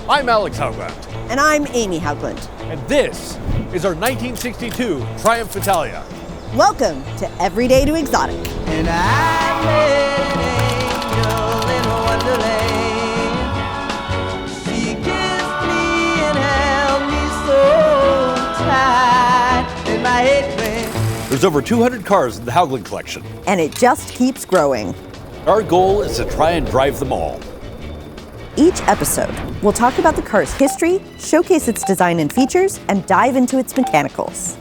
I'm Alex Haugland. And I'm Amy Haugland. And this is our 1962 Triumph Italia. Welcome to Every Day to Exotic. And I met an angel in Wonderland. She kissed me and held me so tight, and my head went. There's over 200 cars in the Haugland Collection. And it just keeps growing. Our goal is to try and drive them all. Each episode, we'll talk about the car's history, showcase its design and features, and dive into its mechanicals.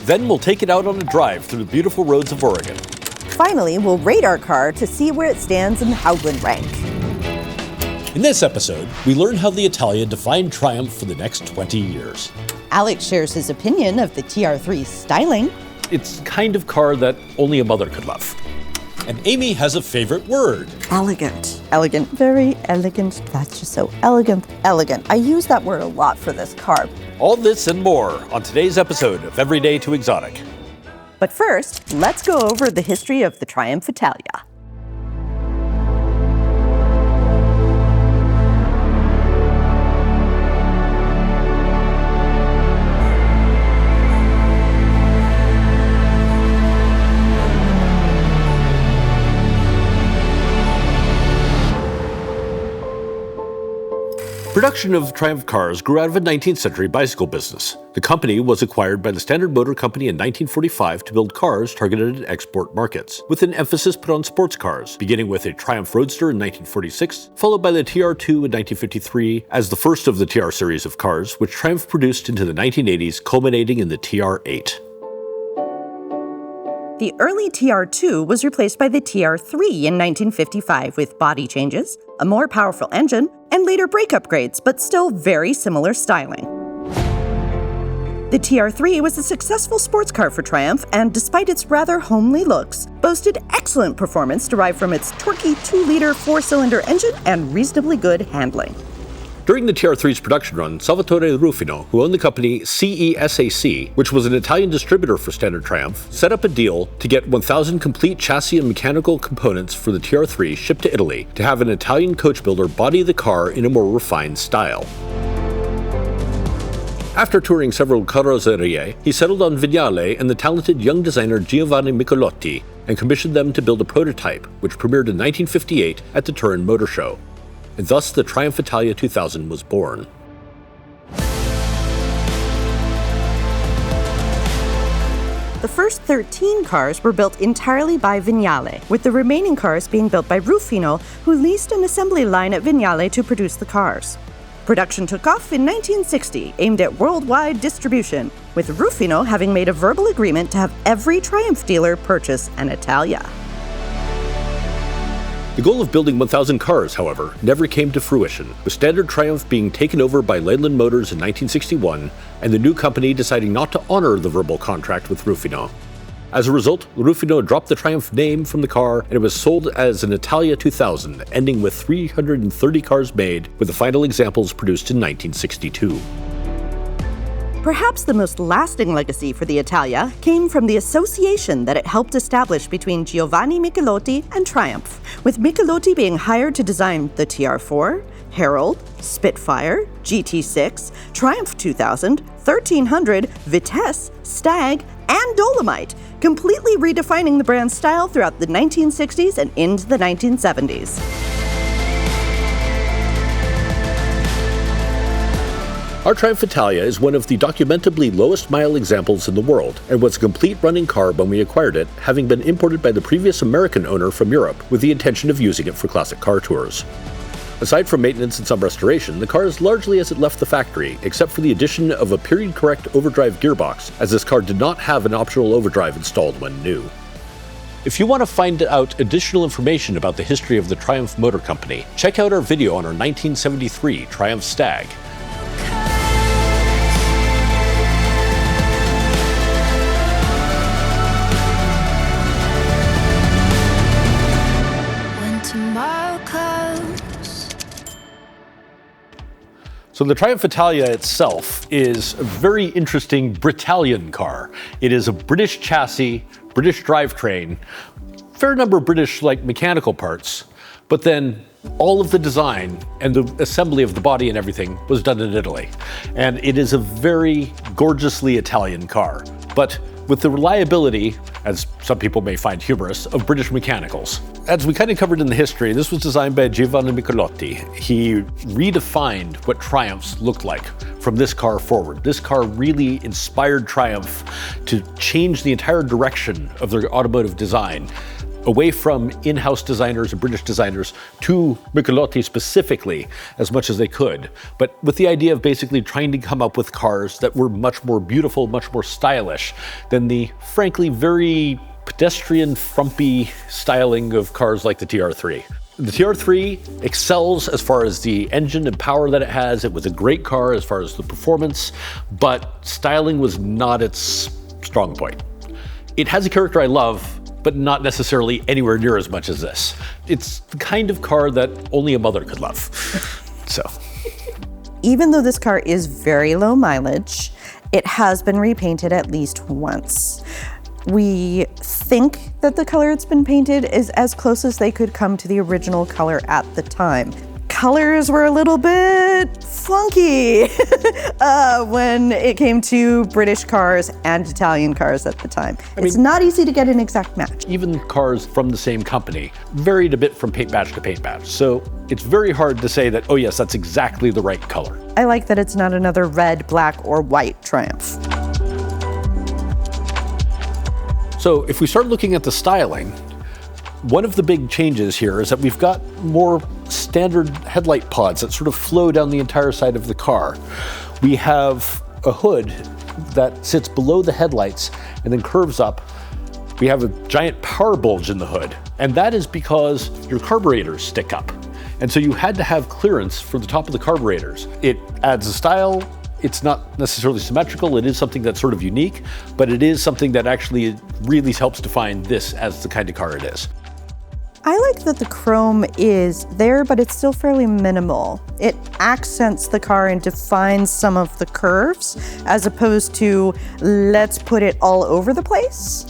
Then we'll take it out on a drive through the beautiful roads of Oregon. Finally, we'll rate our car to see where it stands in the Haugland rank. In this episode, we learn how the Italia defined Triumph for the next 20 years. Alex shares his opinion of the TR3's styling. It's the kind of car that only a mother could love. And Amy has a favorite word. Elegant. Elegant. Very elegant. That's just so elegant. Elegant. I use that word a lot for this car. All this and more on today's episode of Every Day to Exotic. But first, let's go over the history of the Triumph Italia. Production of Triumph cars grew out of a 19th century bicycle business. The company was acquired by the Standard Motor Company in 1945 to build cars targeted at export markets, with an emphasis put on sports cars, beginning with a Triumph Roadster in 1946, followed by the TR2 in 1953 as the first of the TR series of cars, which Triumph produced into the 1980s, culminating in the TR8. The early TR2 was replaced by the TR3 in 1955 with body changes, a more powerful engine, and later brake upgrades, but still very similar styling. The TR3 was a successful sports car for Triumph, and despite its rather homely looks, boasted excellent performance derived from its torquey 2-liter 4-cylinder engine and reasonably good handling. During the TR3's production run, Salvatore Rufino, who owned the company CESAC, which was an Italian distributor for Standard Triumph, set up a deal to get 1,000 complete chassis and mechanical components for the TR3 shipped to Italy to have an Italian coach builder body the car in a more refined style. After touring several carrozzerie, he settled on Vignale and the talented young designer Giovanni Michelotti and commissioned them to build a prototype, which premiered in 1958 at the Turin Motor Show. And thus the Triumph Italia 2000 was born. The first 13 cars were built entirely by Vignale, with the remaining cars being built by Rufino, who leased an assembly line at Vignale to produce the cars. Production took off in 1960, aimed at worldwide distribution, with Rufino having made a verbal agreement to have every Triumph dealer purchase an Italia. The goal of building 1,000 cars, however, never came to fruition, with Standard Triumph being taken over by Leyland Motors in 1961, and the new company deciding not to honor the verbal contract with Rufino. As a result, Rufino dropped the Triumph name from the car, and it was sold as an Italia 2000, ending with 330 cars made, with the final examples produced in 1962. Perhaps the most lasting legacy for the Italia came from the association that it helped establish between Giovanni Michelotti and Triumph, with Michelotti being hired to design the TR4, Herald, Spitfire, GT6, Triumph 2000, 1300, Vitesse, Stag, and Dolomite, completely redefining the brand's style throughout the 1960s and into the 1970s. Our Triumph Italia is one of the documentably lowest mile examples in the world, and was a complete running car when we acquired it, having been imported by the previous American owner from Europe with the intention of using it for classic car tours. Aside from maintenance and some restoration, the car is largely as it left the factory, except for the addition of a period-correct overdrive gearbox, as this car did not have an optional overdrive installed when new. If you want to find out additional information about the history of the Triumph Motor Company, check out our video on our 1973 Triumph Stag. So the Triumph Italia itself is a very interesting Britalian car. It is a British chassis, British drivetrain, fair number of British mechanical parts, But then all of the design and the assembly of the body and everything was done in Italy. And it is a very gorgeously Italian car, but with the reliability, as some people may find humorous, of British mechanicals. As we kind of covered in the history, this was designed by Giovanni Michelotti. He redefined what Triumphs looked like from this car forward. This car really inspired Triumph to change the entire direction of their automotive design, away from in-house designers and British designers to Michelotti specifically as much as they could, but with the idea of basically trying to come up with cars that were much more beautiful, much more stylish than the frankly very pedestrian, frumpy styling of cars like the TR3. The TR3 excels as far as the engine and power that it has. It was a great car as far as the performance, but styling was not its strong point. It has a character I love, but not necessarily anywhere near as much as this. It's the kind of car that only a mother could love. So. Even though this car is very low mileage, it has been repainted at least once. We think that the color it's been painted is as close as they could come to the original color at the time. Colors were a little bit funky when it came to British cars and Italian cars at the time. It's not easy to get an exact match. Even cars from the same company varied a bit from paint batch to paint batch. So it's very hard to say that, oh yes, that's exactly the right color. I like that it's not another red, black, or white Triumph. So if we start looking at the styling, one of the big changes here is that we've got more standard headlight pods that sort of flow down the entire side of the car. We have a hood that sits below the headlights and then curves up. We have a giant power bulge in the hood, and that is because your carburetors stick up. And so you had to have clearance for the top of the carburetors. It adds a style. It's not necessarily symmetrical. It is something that's sort of unique, but it is something that actually really helps define this as the kind of car it is. I like that the chrome is there, but it's still fairly minimal. It accents the car and defines some of the curves, as opposed to let's put it all over the place.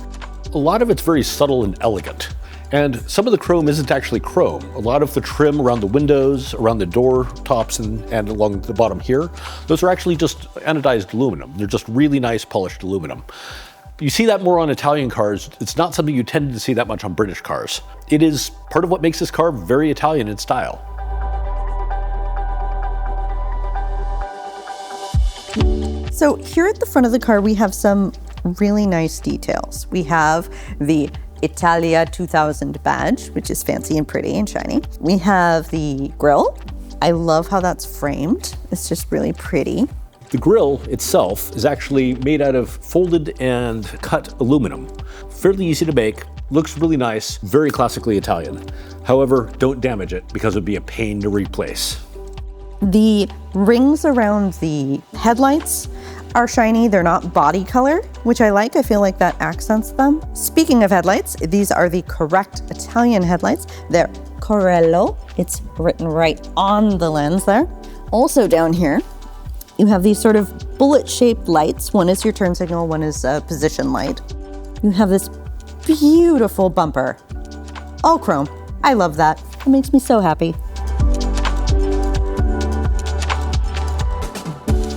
A lot of it's very subtle and elegant. And some of the chrome isn't actually chrome. A lot of the trim around the windows, around the door tops, and along the bottom here, those are actually just anodized aluminum. They're just really nice polished aluminum. You see that more on Italian cars. It's not something you tend to see that much on British cars. It is part of what makes this car very Italian in style. So here at the front of the car, we have some really nice details. We have the Italia 2000 badge, which is fancy and pretty and shiny. We have the grille. I love how that's framed. It's just really pretty. The grille itself is actually made out of folded and cut aluminum. Fairly easy to make, looks really nice, very classically Italian. However, don't damage it because it would be a pain to replace. The rings around the headlights are shiny. They're not body color, which I like. I feel like that accents them. Speaking of headlights, these are the correct Italian headlights. They're Corello. It's written right on the lens there. Also down here, you have these sort of bullet-shaped lights. One is your turn signal, one is a position light. You have this beautiful bumper, all chrome. I love that. It makes me so happy.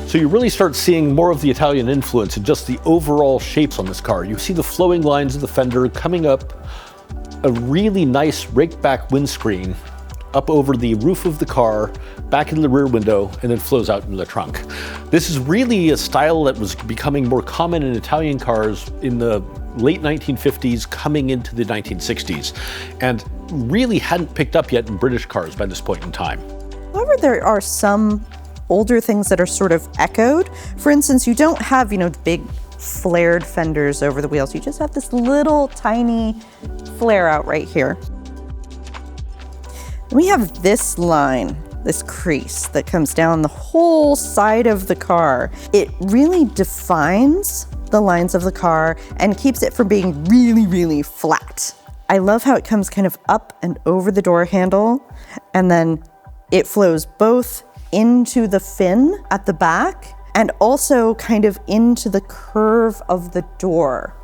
So you really start seeing more of the Italian influence in just the overall shapes on this car. You see the flowing lines of the fender coming up, a really nice raked back windscreen up over the roof of the car, back into the rear window, and then flows out into the trunk. This is really a style that was becoming more common in Italian cars in the late 1950s, coming into the 1960s, and really hadn't picked up yet in British cars by this point in time. However, there are some older things that are sort of echoed. For instance, you don't have, big flared fenders over the wheels. You just have this little tiny flare out right here. We have this line, this crease that comes down the whole side of the car. It really defines the lines of the car and keeps it from being really, really flat. I love how it comes kind of up and over the door handle, and then it flows both into the fin at the back and also kind of into the curve of the door.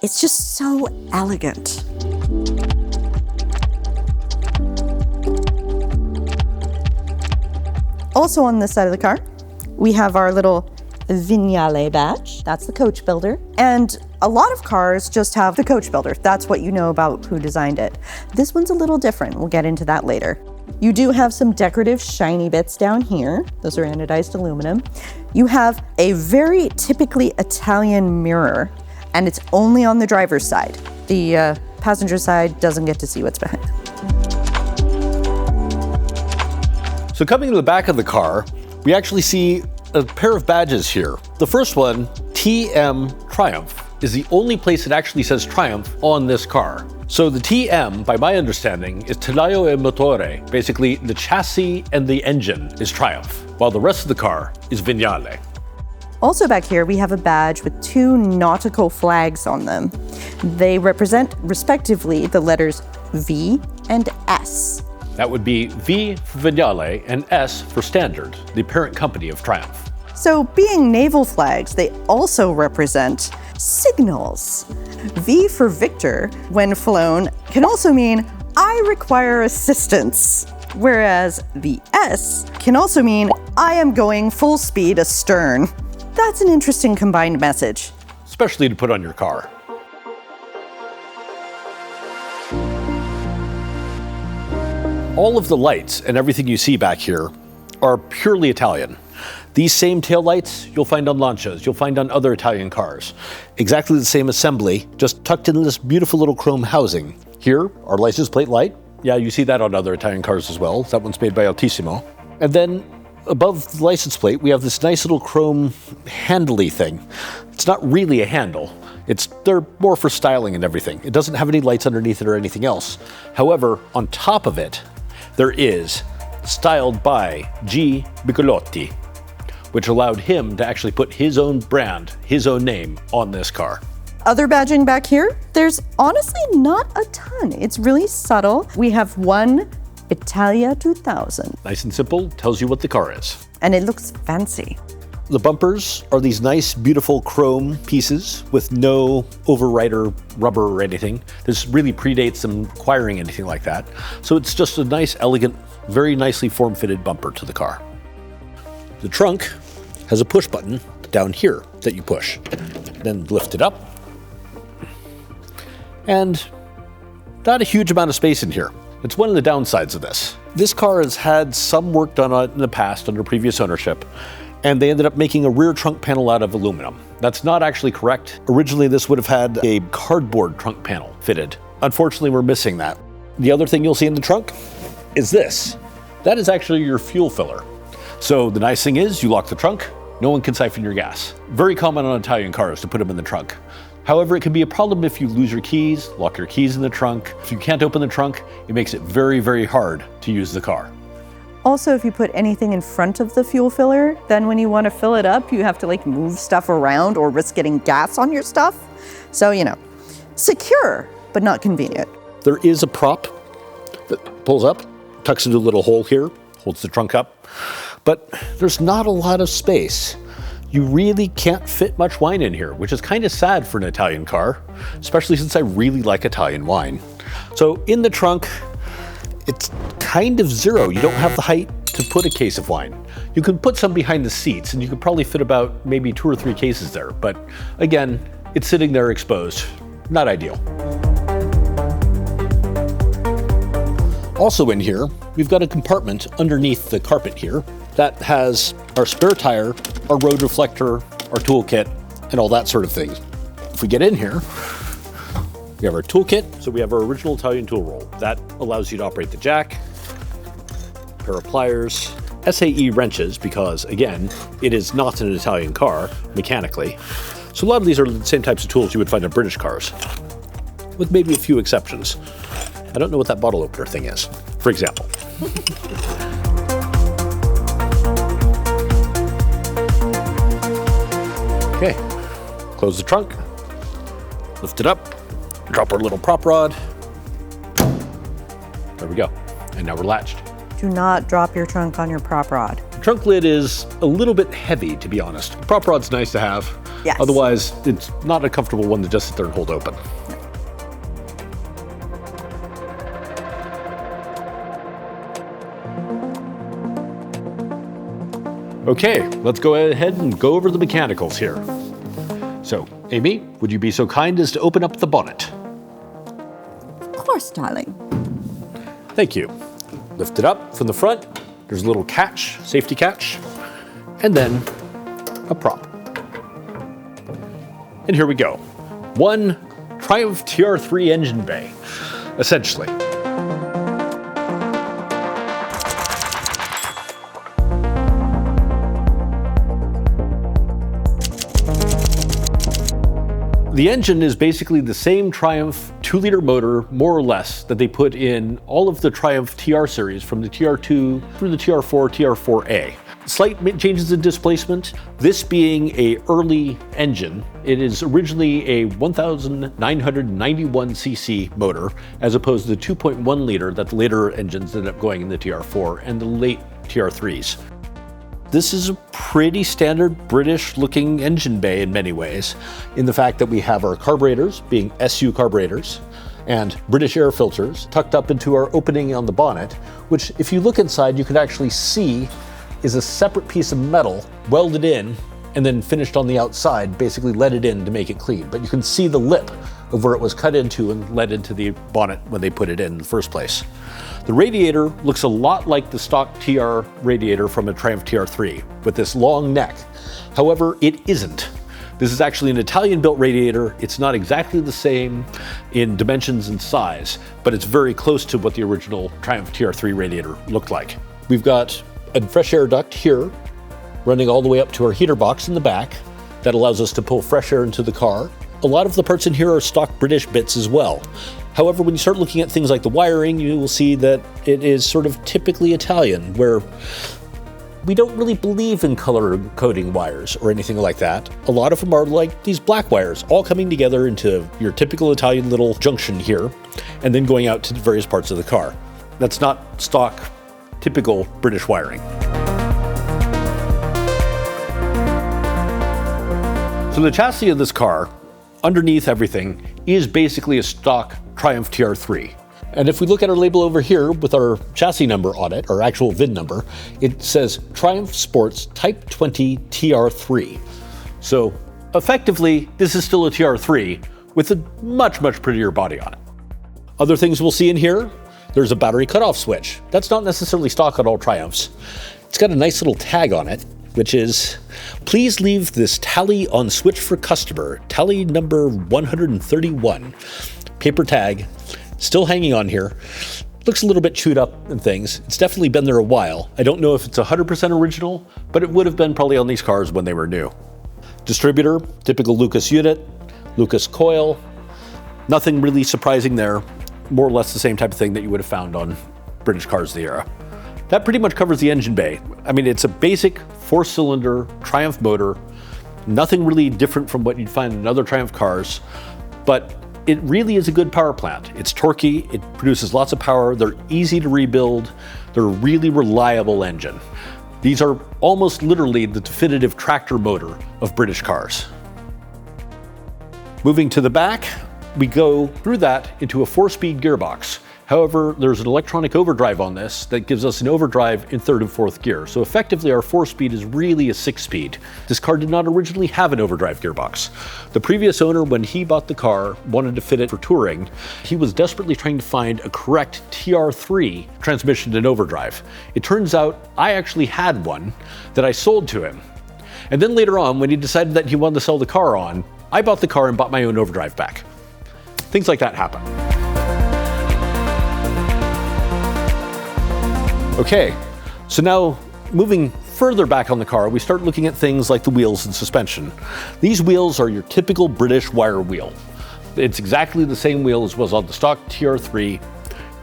It's just so elegant. Also on this side of the car, we have our little Vignale badge. That's the coach builder. And a lot of cars just have the coach builder. That's what you know about who designed it. This one's a little different. We'll get into that later. You do have some decorative shiny bits down here. Those are anodized aluminum. You have a very typically Italian mirror, and it's only on the driver's side. The passenger side doesn't get to see what's behind. So coming to the back of the car, we actually see a pair of badges here. The first one, TM Triumph, is the only place it actually says Triumph on this car. So the TM, by my understanding, is Taglio e Motore. Basically, the chassis and the engine is Triumph, while the rest of the car is Vignale. Also back here, we have a badge with two nautical flags on them. They represent, respectively, the letters V and S. That would be V for Vignale and S for Standard, the parent company of Triumph. So being naval flags, they also represent signals. V for Victor, when flown, can also mean I require assistance, whereas the S can also mean I am going full speed astern. That's an interesting combined message. Especially to put on your car. All of the lights and everything you see back here are purely Italian. These same taillights you'll find on Lancias, you'll find on other Italian cars. Exactly the same assembly, just tucked into this beautiful little chrome housing. Here, our license plate light. Yeah, you see that on other Italian cars as well. That one's made by Altissimo. And then above the license plate, we have this nice little chrome handly thing. It's not really a handle. They're more for styling and everything. It doesn't have any lights underneath it or anything else. However, on top of it, there is styled by G. Michelotti, which allowed him to actually put his own brand, his own name on this car. Other badging back here, there's honestly not a ton. It's really subtle. We have one Italia 2000. Nice and simple, tells you what the car is. And it looks fancy. The bumpers are these nice, beautiful chrome pieces with no overrider rubber or anything. This really predates them acquiring anything like that. So it's just a nice, elegant, very nicely form-fitted bumper to the car. The trunk has a push button down here that you push. Then lift it up. And not a huge amount of space in here. It's one of the downsides of this. This car has had some work done on it in the past under previous ownership, and they ended up making a rear trunk panel out of aluminum. That's not actually correct. Originally, this would have had a cardboard trunk panel fitted. Unfortunately, we're missing that. The other thing you'll see in the trunk is this. That is actually your fuel filler. So the nice thing is, you lock the trunk, no one can siphon your gas. Very common on Italian cars to put them in the trunk. However, it can be a problem if you lose your keys, lock your keys in the trunk. If you can't open the trunk, it makes it very, very hard to use the car. Also, if you put anything in front of the fuel filler, then when you want to fill it up, you have to move stuff around or risk getting gas on your stuff. So, secure, but not convenient. There is a prop that pulls up, tucks into a little hole here, holds the trunk up, but there's not a lot of space. You really can't fit much wine in here, which is kind of sad for an Italian car, especially since I really like Italian wine. So in the trunk, it's kind of zero. You don't have the height to put a case of wine. You can put some behind the seats, and you could probably fit about maybe 2 or 3 cases there. But again, it's sitting there exposed. Not ideal. Also in here, we've got a compartment underneath the carpet here that has our spare tire, our road reflector, our toolkit, and all that sort of thing. If we get in here, we have our toolkit. So we have our original Italian tool roll. That allows you to operate the jack, pair of pliers, SAE wrenches, because again, it is not an Italian car mechanically. So a lot of these are the same types of tools you would find on British cars, with maybe a few exceptions. I don't know what that bottle opener thing is, for example. Okay, close the trunk, lift it up, drop our little prop rod. There we go. And now we're latched. Do not drop your trunk on your prop rod. The trunk lid is a little bit heavy, to be honest. The prop rod's nice to have. Yes. Otherwise, it's not a comfortable one to just sit there and hold open. Okay, let's go ahead and go over the mechanicals here. So, Amy, would you be so kind as to open up the bonnet? Of course, darling. Thank you. Lift it up from the front. There's a little catch, safety catch, and then a prop. And here we go. One Triumph TR3 engine bay, essentially. The engine is basically the same Triumph 2-liter motor, more or less, that they put in all of the Triumph TR series from the TR2 through the TR4, TR4A. Slight changes in displacement. This being an early engine, it is originally a 1,991cc motor, as opposed to the 2.1 liter that the later engines ended up going in the TR4 and the late TR3s. This is a pretty standard British looking engine bay in many ways, in the fact that we have our carburetors being SU carburetors and British air filters tucked up into our opening on the bonnet, which if you look inside you can actually see is a separate piece of metal welded in and then finished on the outside, basically let it in to make it clean. But you can see the lip of where it was cut into and let into the bonnet when they put it in the first place. The radiator looks a lot like the stock TR radiator from a Triumph TR3 with this long neck. However, it isn't. This is actually an Italian-built radiator. It's not exactly the same in dimensions and size, but it's very close to what the original Triumph TR3 radiator looked like. We've got a fresh air duct here running all the way up to our heater box in the back that allows us to pull fresh air into the car. A lot of the parts in here are stock British bits as well. However, when you start looking at things like the wiring, you will see that it is sort of typically Italian, where we don't really believe in color coding wires or anything like that. A lot of them are like these black wires, all coming together into your typical Italian little junction here, and then going out to the various parts of the car. That's not stock, typical British wiring. So the chassis of this car, underneath everything, is basically a stock Triumph TR3. And if we look at our label over here with our chassis number on it, our actual VIN number, it says Triumph Sports Type 20 TR3. So effectively, this is still a TR3 with a much, much prettier body on it. Other things we'll see in here, there's a battery cutoff switch. That's not necessarily stock on all Triumphs. It's got a nice little tag on it, which is, please leave this tally on switch for customer, tally number 131. Paper tag, still hanging on here. Looks a little bit chewed up and things. It's definitely been there a while. I don't know if it's 100% original, but it would have been probably on these cars when they were new. Distributor, typical Lucas unit, Lucas coil. Nothing really surprising there. More or less the same type of thing that you would have found on British cars of the era. That pretty much covers the engine bay. I mean, it's a basic 4-cylinder Triumph motor, nothing really different from what you'd find in other Triumph cars, but it really is a good power plant. It's torquey, it produces lots of power, they're easy to rebuild, they're a really reliable engine. These are almost literally the definitive tractor motor of British cars. Moving to the back, we go through that into a 4-speed gearbox. However, there's an electronic overdrive on this that gives us an overdrive in 3rd and 4th gear. So effectively our 4-speed is really a 6-speed. This car did not originally have an overdrive gearbox. The previous owner, when he bought the car, wanted to fit it for touring. He was desperately trying to find a correct TR3 transmission in overdrive. It turns out I actually had one that I sold to him. And then later on, when he decided that he wanted to sell the car on, I bought the car and bought my own overdrive back. Things like that happen. Okay, so now moving further back on the car, we start looking at things like the wheels and suspension. These wheels are your typical British wire wheel. It's exactly the same wheel as was on the stock TR3,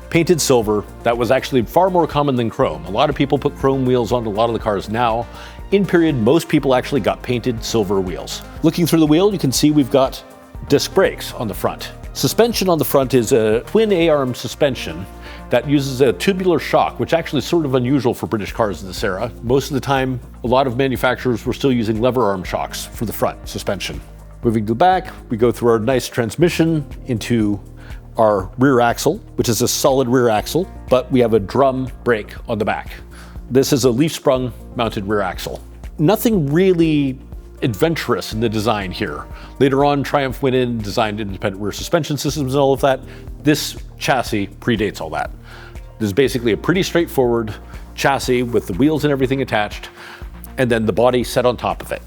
painted silver. That was actually far more common than chrome. A lot of people put chrome wheels on a lot of the cars now. In period, most people actually got painted silver wheels. Looking through the wheel, you can see we've got disc brakes on the front. Suspension on the front is a twin A-arm suspension that uses a tubular shock, which actually is sort of unusual for British cars in this era. Most of the time, a lot of manufacturers were still using lever arm shocks for the front suspension. Moving to the back, we go through our nice transmission into our rear axle, which is a solid rear axle, but we have a drum brake on the back. This is a leaf sprung mounted rear axle. nothing really adventurous in the design here. Later on, Triumph went in and designed independent rear suspension systems and all of that. This chassis predates all that. This is basically a pretty straightforward chassis with the wheels and everything attached, and then the body set on top of it.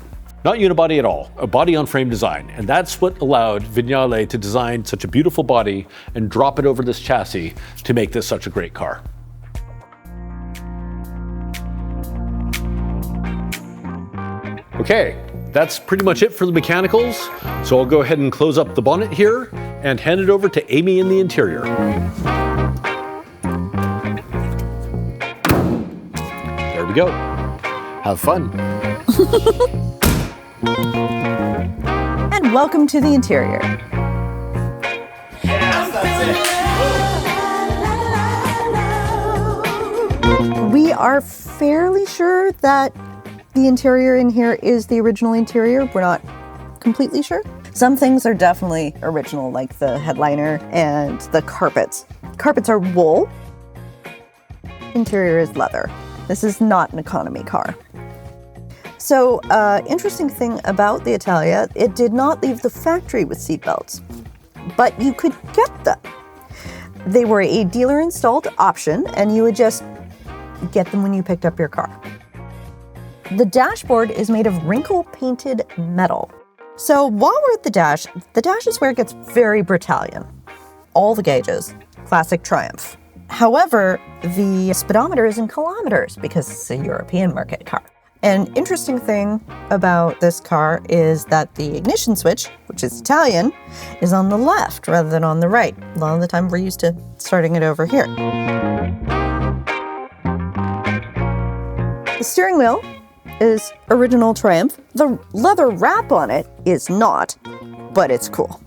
Not unibody at all, a body on frame design. And that's what allowed Vignale to design such a beautiful body and drop it over this chassis to make this such a great car. Okay, that's pretty much it for the mechanicals. So I'll go ahead and close up the bonnet here and hand it over to Amy in the interior. There we go. Have fun. And welcome to the interior. Yes, that's it. We are fairly sure that the interior in here is the original interior. We're not completely sure. Some things are definitely original, like the headliner and the carpets. Carpets are wool. Interior is leather. This is not an economy car. So, interesting thing about the Italia, it did not leave the factory with seatbelts, but you could get them. They were a dealer-installed option, and you would just get them when you picked up your car. The dashboard is made of wrinkle-painted metal. So while we're at the dash is where it gets very Britalian. All the gauges, classic Triumph. However, the speedometer is in kilometers because it's a European market car. An interesting thing about this car is that the ignition switch, which is Italian, is on the left rather than on the right. A lot of the time we're used to starting it over here. The steering wheel is original Triumph. The leather wrap on it is not, but it's cool.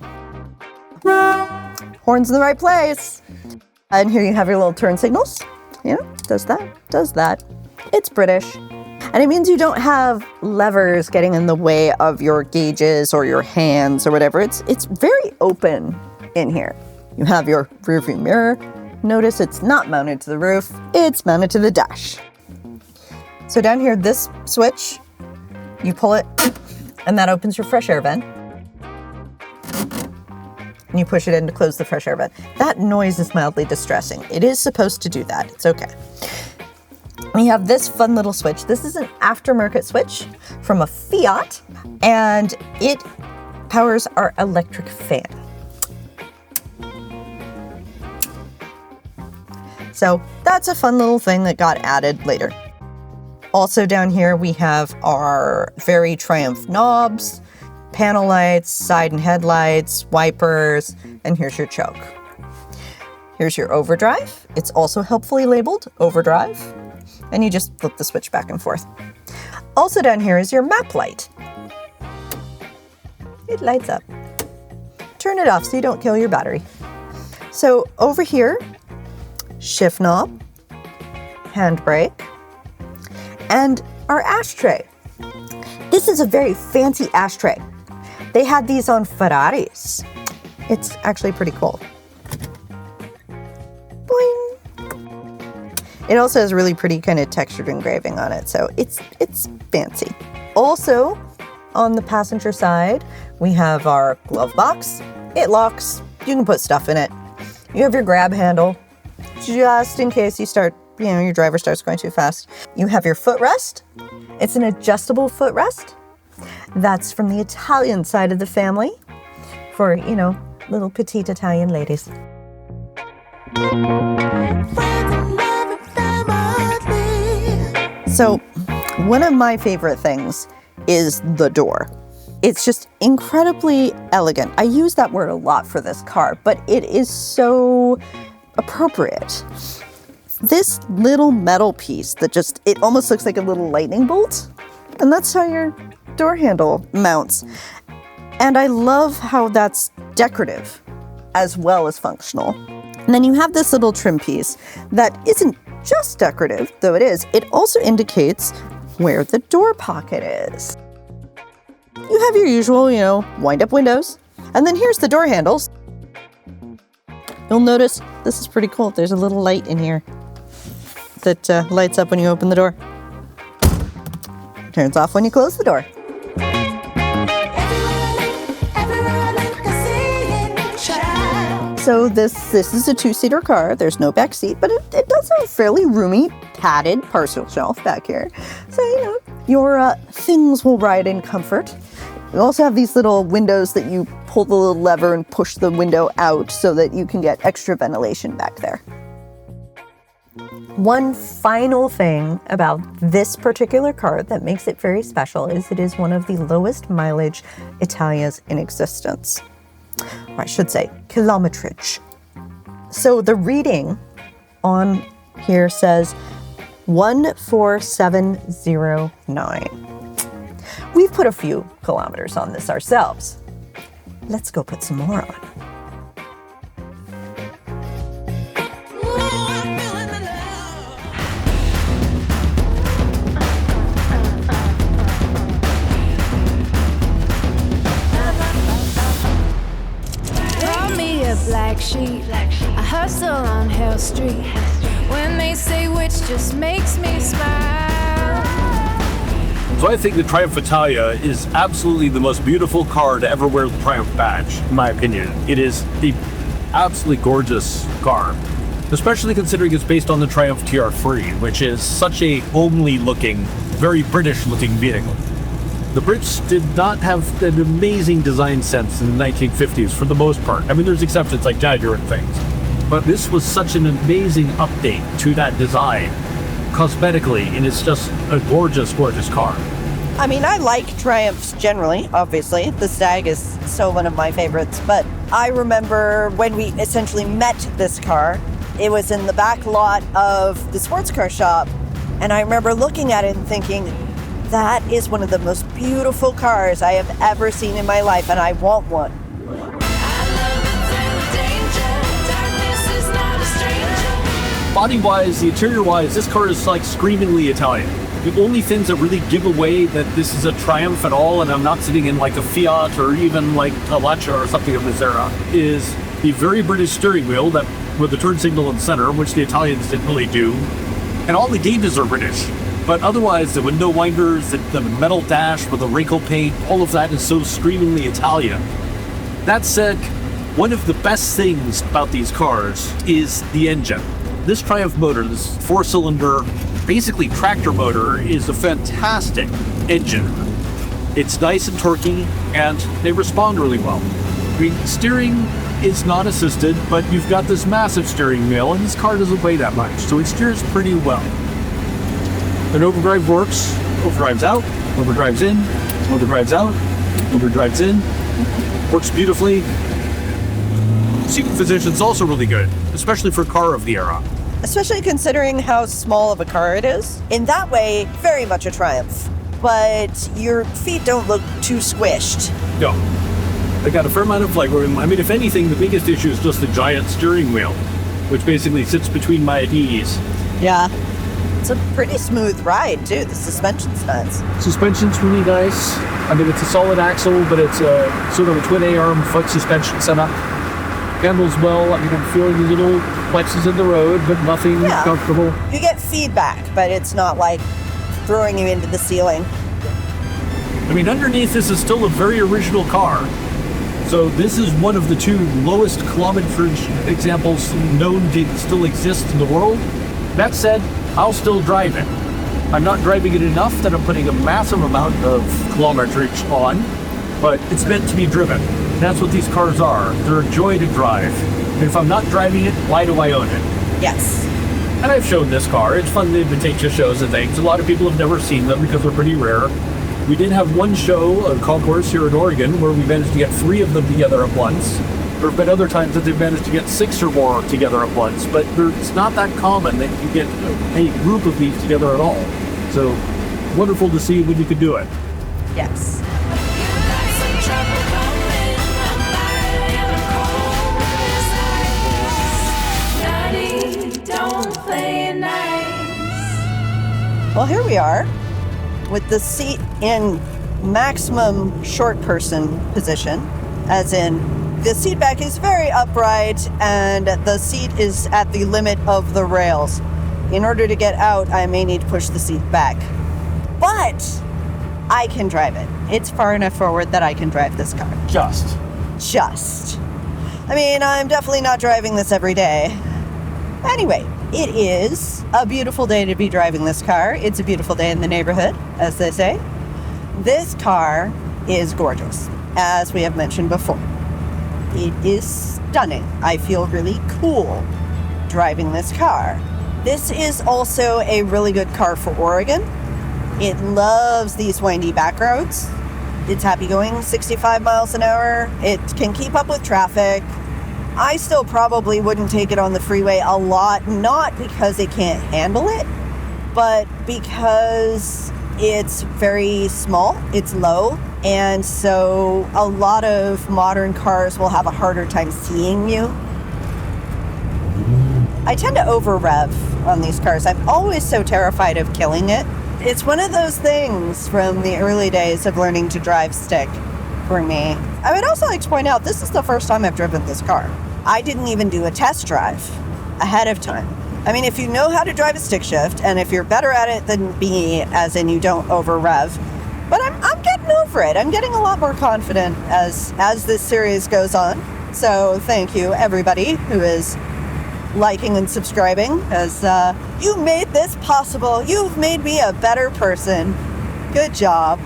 Horns in the right place. And here you have your little turn signals. Does that. It's British. And it means you don't have levers getting in the way of your gauges or your hands or whatever. It's very open in here. You have your rear view mirror. Notice it's not mounted to the roof. It's mounted to the dash. So down here, this switch, you pull it and that opens your fresh air vent. And you push it in to close the fresh air vent. That noise is mildly distressing. It is supposed to do that. It's okay. We have this fun little switch. This is an aftermarket switch from a Fiat, and it powers our electric fan. So that's a fun little thing that got added later. Also down here we have our very Triumph knobs, panel lights, side and headlights, wipers, and here's your choke. Here's your overdrive. It's also helpfully labeled overdrive. And you just flip the switch back and forth. Also down here is your map light. It lights up. Turn it off so you don't kill your battery. So over here, shift knob, handbrake, and our ashtray. This is a very fancy ashtray. They had these on Ferraris. It's actually pretty cool. Boing. It also has really pretty kind of textured engraving on it, so it's fancy. Also, on the passenger side, we have our glove box. It locks. You can put stuff in it. You have your grab handle, just in case your driver starts going too fast. You have your footrest. It's an adjustable footrest. That's from the Italian side of the family for, little petite Italian ladies. So, one of my favorite things is the door. It's just incredibly elegant. I use that word a lot for this car, but it is so appropriate. This little metal piece that it almost looks like a little lightning bolt, and that's how your door handle mounts. And I love how that's decorative as well as functional. And then you have this little trim piece that isn't just decorative, though it is. It also indicates where the door pocket is. You have your usual, wind-up windows. And then here's the door handles. You'll notice this is pretty cool. There's a little light in here that lights up when you open the door. Turns off when you close the door. So this is a two-seater car. There's no back seat, but it does have a fairly roomy, padded parcel shelf back here. So, your things will ride in comfort. You also have these little windows that you pull the little lever and push the window out so that you can get extra ventilation back there. One final thing about this particular car that makes it very special is it is one of the lowest mileage Italias in existence. Or I should say, kilometrage. So the reading on here says 14709. We've put a few kilometers on this ourselves. Let's go put some more on. Black sheep, I hustle on Hell Street. When they say which just makes me smile. So I think the Triumph Italia is absolutely the most beautiful car to ever wear the Triumph badge, in my opinion. It is the absolutely gorgeous car, especially considering it's based on the Triumph TR3, which is such a homely looking, very British looking vehicle. The Brits did not have an amazing design sense in the 1950s for the most part. I mean, there's exceptions like Jaguar and things. But this was such an amazing update to that design, cosmetically, and it's just a gorgeous, gorgeous car. I mean, I like Triumphs generally, obviously. The Stag is so one of my favorites. But I remember when we essentially met this car, it was in the back lot of the sports car shop. And I remember looking at it and thinking, that is one of the most beautiful cars I have ever seen in my life, and I want one. Body-wise, the interior-wise, this car is like screamingly Italian. The only things that really give away that this is a Triumph at all, and I'm not sitting in like a Fiat or even like a Lancia or something of this era, is the very British steering wheel that with the turn signal in the center, which the Italians didn't really do. And all the gauges are British. But otherwise, the window winders, the metal dash with the wrinkle paint, all of that is so screamingly Italian. That said, one of the best things about these cars is the engine. This Triumph motor, this 4-cylinder, basically tractor motor, is a fantastic engine. It's nice and torquey, and they respond really well. I mean, steering is not assisted, but you've got this massive steering wheel, and this car doesn't weigh that much, so it steers pretty well. An overdrive works, overdrives out, overdrives in, overdrives out, overdrives in, works beautifully. Seating position's also really good, especially for a car of the era. Especially considering how small of a car it is. In that way, very much a Triumph. But your feet don't look too squished. No. They got a fair amount of leg room. I mean, if anything, the biggest issue is just the giant steering wheel, which basically sits between my knees. Yeah. It's a pretty smooth ride, too. The suspension's nice. Suspension's really nice. I mean, it's a solid axle, but it's a sort of a twin A-arm foot suspension setup. Handles well. I mean, I'm feeling a little flexes in the road, but nothing comfortable. You get feedback, but it's not like throwing you into the ceiling. I mean, underneath this is still a very original car. So this is one of the two lowest kilometrage examples known to still exist in the world. That said, I'll still drive it. I'm not driving it enough that I'm putting a massive amount of kilometrage on, but it's meant to be driven. That's what these cars are. They're a joy to drive. And if I'm not driving it, why do I own it? Yes. And I've shown this car. It's fun to take to shows and things. A lot of people have never seen them because they're pretty rare. We did have one show, a concourse here in Oregon, where we managed to get 3 of them together at once. There have been other times that they've managed to get 6 or more together at once, but it's not that common that you get a group of these together at all. So, wonderful to see when you can do it. Yes. Well, here we are with the seat in maximum short person position, as in the seat back is very upright and the seat is at the limit of the rails. In order to get out, I may need to push the seat back. But I can drive it. It's far enough forward that I can drive this car. Just. I mean, I'm definitely not driving this every day. Anyway, it is a beautiful day to be driving this car. It's a beautiful day in the neighborhood, as they say. This car is gorgeous, as we have mentioned before. It is stunning. I feel really cool driving this car. This is also a really good car for Oregon. It loves these windy back roads. It's happy going 65 miles an hour. It can keep up with traffic. I still probably wouldn't take it on the freeway a lot, not because it can't handle it, but because it's very small, it's low, and so a lot of modern cars will have a harder time seeing you. I tend to over rev on these cars. I'm always so terrified of killing it. It's one of those things from the early days of learning to drive stick for me. I would also like to point out, this is the first time I've driven this car. I didn't even do a test drive ahead of time. I mean, if you know how to drive a stick shift, and if you're better at it than me, as in you don't over rev, but I'm getting over it. I'm getting a lot more confident as this series goes on. So thank you, everybody who is liking and subscribing, as you made this possible. You've made me a better person. Good job.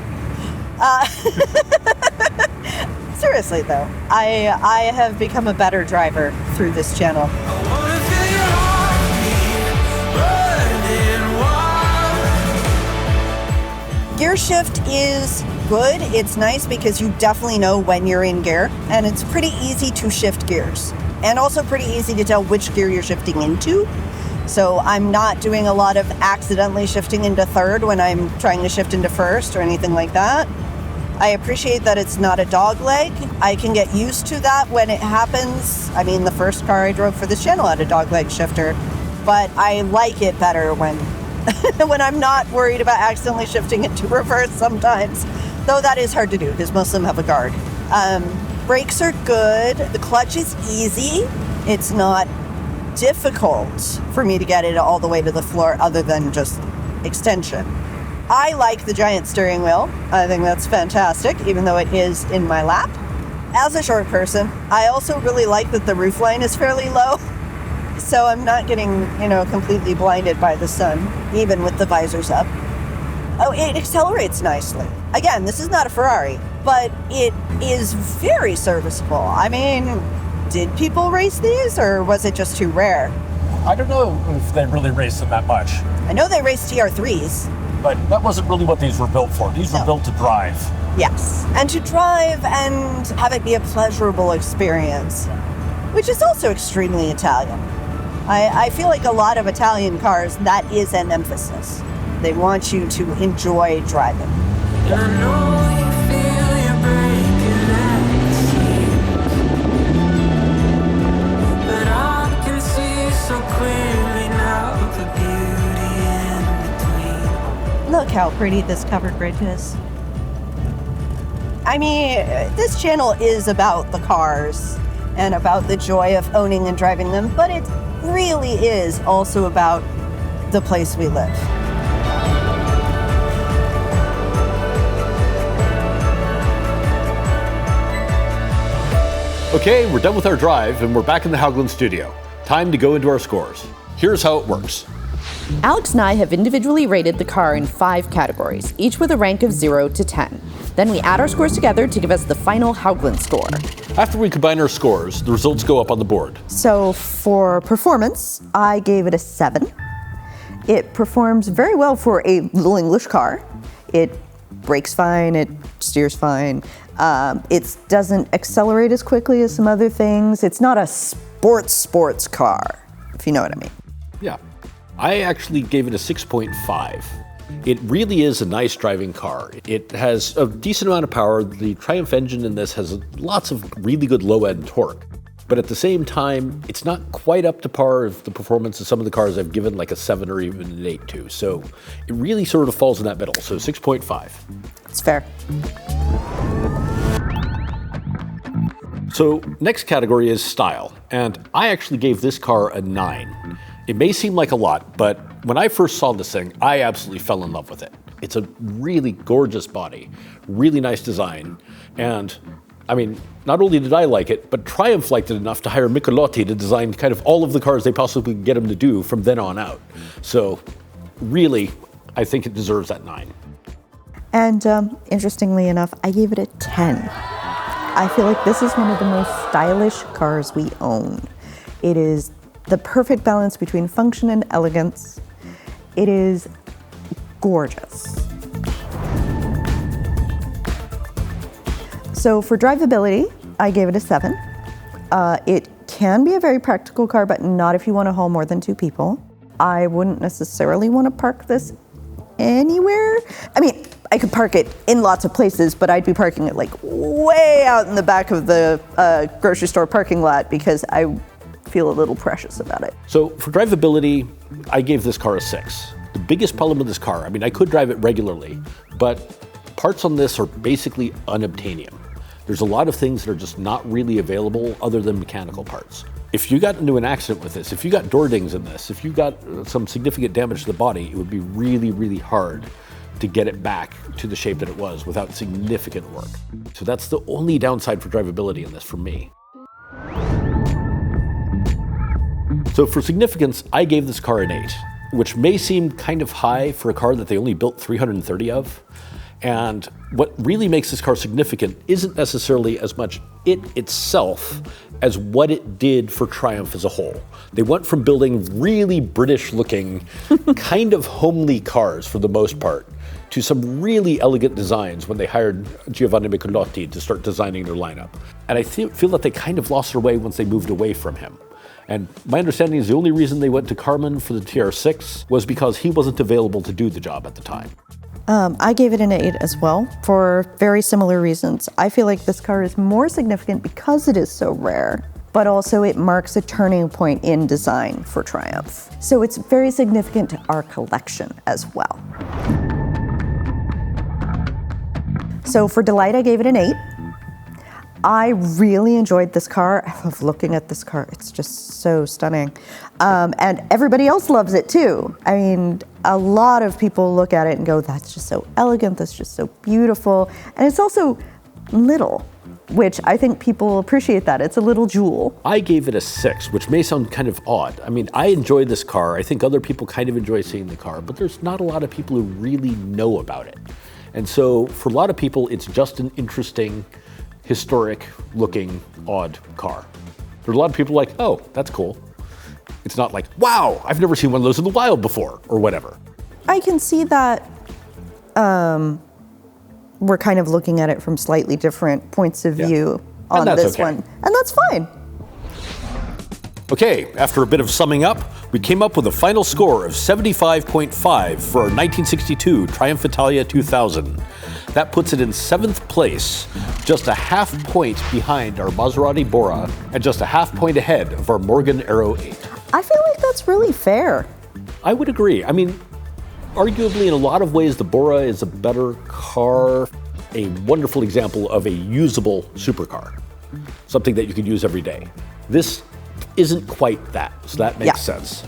Seriously though, I have become a better driver through this channel. Gear shift is good. It's nice because you definitely know when you're in gear, and it's pretty easy to shift gears. And also pretty easy to tell which gear you're shifting into. So I'm not doing a lot of accidentally shifting into third when I'm trying to shift into first or anything like that. I appreciate that it's not a dog leg. I can get used to that when it happens. I mean, the first car I drove for this channel had a dog leg shifter, but I like it better when when I'm not worried about accidentally shifting into reverse sometimes. Though that is hard to do because most of them have a guard. Brakes are good. The clutch is easy. It's not difficult for me to get it all the way to the floor other than just extension. I like the giant steering wheel. I think that's fantastic, even though it is in my lap. As a short person, I also really like that the roofline is fairly low, so I'm not getting, completely blinded by the sun, even with the visors up. Oh, it accelerates nicely. Again, this is not a Ferrari, but it is very serviceable. I mean, did people race these, or was it just too rare? I don't know if they really race them that much. I know they race TR3s. But that wasn't really what these were built for. These were built to drive. Yes, and to drive and have it be a pleasurable experience, which is also extremely Italian. I feel like a lot of Italian cars, that is an emphasis. They want you to enjoy driving. And I know you feel you're breaking at the seams, but I can see so clearly now the beauty in between. Look how pretty this covered bridge is. I mean, this channel is about the cars and about the joy of owning and driving them, but it really is also about the place we live. Okay, we're done with our drive and we're back in the Haugland studio. Time to go into our scores. Here's how it works. Alex and I have individually rated the car in 5 categories, each with a rank of 0 to 10. Then we add our scores together to give us the final Haugland score. After we combine our scores, the results go up on the board. So for performance, I gave it a 7. It performs very well for a little English car. It brakes fine, it steers fine. It doesn't accelerate as quickly as some other things. It's not a sports car, if you know what I mean. Yeah. I actually gave it a 6.5. It really is a nice driving car. It has a decent amount of power. The Triumph engine in this has lots of really good low-end torque. But at the same time, it's not quite up to par of the performance of some of the cars I've given like a 7 or even an 8 to. So it really sort of falls in that middle. So 6.5. It's fair. So next category is style. And I actually gave this car a 9. It may seem like a lot, but When I first saw this thing, I absolutely fell in love with it. It's a really gorgeous body, really nice design, and I mean, not only did I like it, but Triumph liked it enough to hire Michelotti to design kind of all of the cars they possibly could get him to do from then on out. So really, I think it deserves that 9. And interestingly enough, I gave it a 10. I feel like this is one of the most stylish cars we own. It is the perfect balance between function and elegance. It is gorgeous. So for drivability, I gave it a 7. It can be a very practical car, but not if you want to haul more than 2 people. I wouldn't necessarily want to park this anywhere. I mean, I could park it in lots of places, but I'd be parking it like way out in the back of the grocery store parking lot because I feel a little precious about it. So for drivability, I gave this car a 6. The biggest problem with this car, I mean, I could drive it regularly, but parts on this are basically unobtainium. There's a lot of things that are just not really available other than mechanical parts. If you got into an accident with this, if you got door dings in this, if you got some significant damage to the body, it would be really, really hard to get it back to the shape that it was without significant work. So that's the only downside for drivability in this for me. So for significance, I gave this car an 8, which may seem kind of high for a car that they only built 330 of. And what really makes this car significant isn't necessarily as much it itself as what it did for Triumph as a whole. They went from building really British-looking, kind of homely cars for the most part, to some really elegant designs when they hired Giovanni Michelotti to start designing their lineup. And I feel that they kind of lost their way once they moved away from him. And my understanding is the only reason they went to Carmen for the TR6 was because he wasn't available to do the job at the time. I gave it an 8 as well for very similar reasons. I feel like this car is more significant because it is so rare, but also it marks a turning point in design for Triumph. So it's very significant to our collection as well. So for delight, I gave it an 8. I really enjoyed this car. I love looking at this car. It's just so stunning. And everybody else loves it too. I mean, a lot of people look at it and go, that's just so elegant, that's just so beautiful. And it's also little, which I think people appreciate that. It's a little jewel. I gave it a 6, which may sound kind of odd. I mean, I enjoyed this car. I think other people kind of enjoy seeing the car, but there's not a lot of people who really know about it. And so for a lot of people, it's just an interesting, historic looking, odd car. There's a lot of people like, oh, that's cool. It's not like, wow, I've never seen one of those in the wild before, or whatever. I can see that we're kind of looking at it from slightly different points of view on this one. And that's fine. Okay, after a bit of summing up, we came up with a final score of 75.5 for our 1962 Triumph Italia 2000. That puts it in 7th place, just a half point behind our Maserati Bora, and just a half point ahead of our Morgan Aero 8. I feel like that's really fair. I would agree. I mean, arguably in a lot of ways, the Bora is a better car, a wonderful example of a usable supercar, something that you could use every day. This isn't quite that, so that makes sense.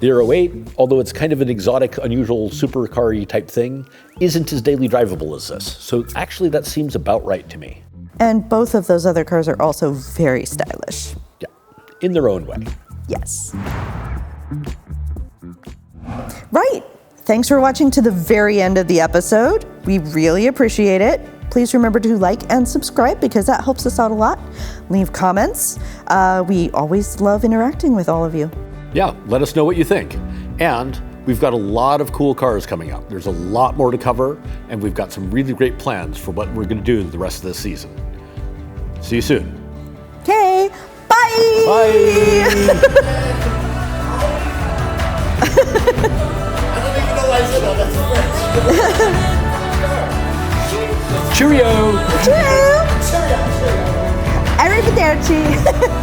The Aero 8, although it's kind of an exotic, unusual supercar-y type thing, isn't as daily drivable as this. So actually that seems about right to me. And both of those other cars are also very stylish. Yeah, in their own way. Yes. Right. Thanks for watching to the very end of the episode. We really appreciate it. Please remember to like and subscribe because that helps us out a lot. Leave comments. We always love interacting with all of you. Yeah, let us know what you think. And we've got a lot of cool cars coming up. There's a lot more to cover, and we've got some really great plans for what we're going to do the rest of this season. See you soon. Okay, bye! Bye! Cheerio! Cheerio! Arrivederci!